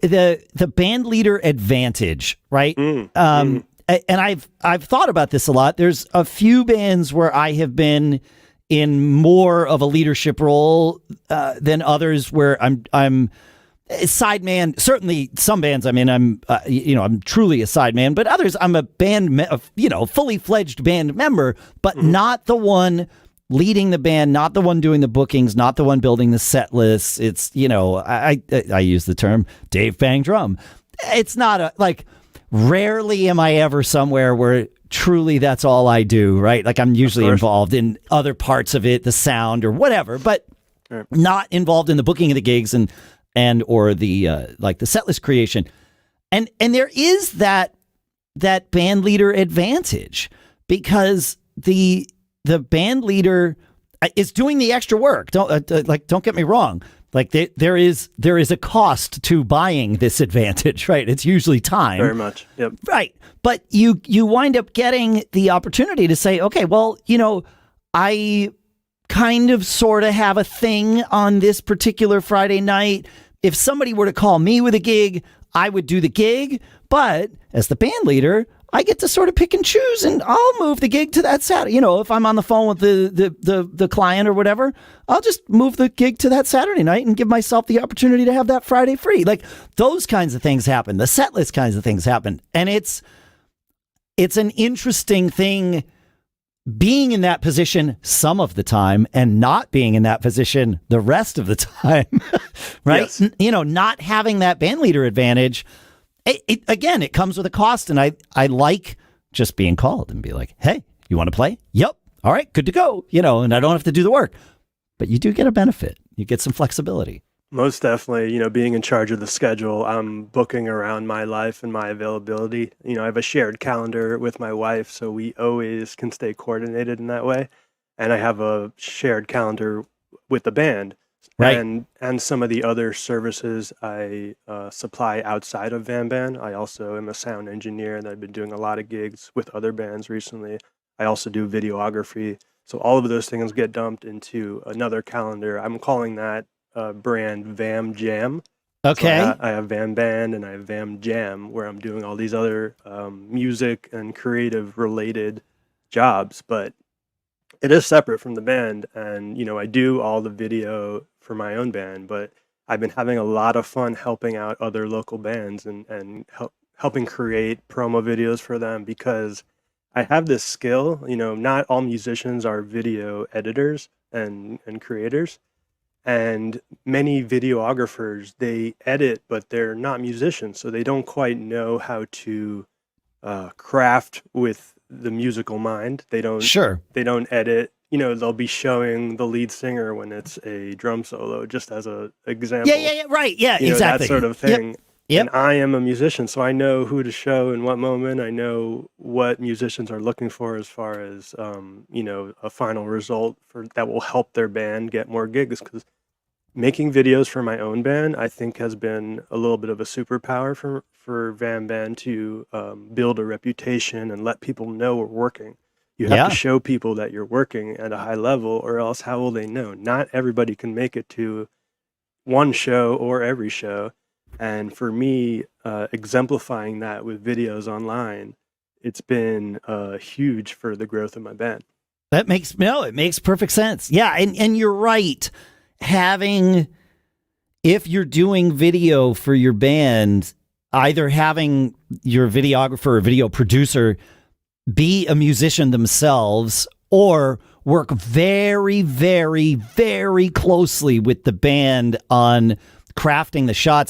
the band leader advantage, right? And I've thought about this a lot. There's a few bands where I have been in more of a leadership role than others where I'm sideman. Certainly some bands I'm in, I'm truly a sideman, but others I'm a fully fledged band member, but not the one leading the band, not the one doing the bookings, not the one building the set lists. It's, I use the term Dave Bang Drum. It's not rarely am I ever somewhere where truly that's all I do, right? Like I'm usually involved in other parts of it, the sound or whatever, but not involved in the booking of the gigs and or the the set list creation. And there is that band leader advantage because the band leader is doing the extra work. Don't get me wrong. Like there is a cost to buying this advantage, right? It's usually time. Very much. Yep. Right. But you wind up getting the opportunity to say, okay, well, I kind of sort of have a thing on this particular Friday night. If somebody were to call me with a gig, I would do the gig. But as the band leader, I get to sort of pick and choose, and I'll move the gig to that Saturday. If I'm on the phone with the client or whatever, I'll just move the gig to that Saturday night and give myself the opportunity to have that Friday free. Like those kinds of things happen. The set list kinds of things happen. And it's an interesting thing being in that position some of the time and not being in that position the rest of the time, right? Yes. Not having that band leader advantage. It comes with a cost, and I like just being called and be like, hey, you want to play? Yep. All right, good to go. And I don't have to do the work. But you do get a benefit. You get some flexibility. Most definitely, being in charge of the schedule, I'm booking around my life and my availability. I have a shared calendar with my wife, so we always can stay coordinated in that way. And I have a shared calendar with the band. Right. And some of the other services I supply outside of Van Band. I also am a sound engineer, and I've been doing a lot of gigs with other bands recently. I also do videography. So all of those things get dumped into another calendar. I'm calling that brand Vam Jam. Okay. So I have Van Band and I have Vam Jam, where I'm doing all these other music and creative related jobs, but it is separate from the band. And, I do all the video for my own band, but I've been having a lot of fun helping out other local bands and helping create promo videos for them because I have this skill. Not all musicians are video editors and creators. And many videographers, they edit, but they're not musicians, so they don't quite know how to craft with the musical mind. They don't. Sure. They don't edit. They'll be showing the lead singer when it's a drum solo, just as a example. Yeah, right. Yeah, exactly. That sort of thing. Yep. And I am a musician, so I know who to show in what moment. I know what musicians are looking for as far as, a final result that will help their band get more gigs. Because making videos for my own band, I think, has been a little bit of a superpower for Van Band to build a reputation and let people know we're working. You have to show people that you're working at a high level, or else how will they know? Not everybody can make it to one show or every show. And for me, exemplifying that with videos online, it's been huge for the growth of my band. It makes perfect sense. Yeah, and you're right. If you're doing video for your band, either having your videographer or video producer be a musician themselves or work very, very, very closely with the band on crafting the shots.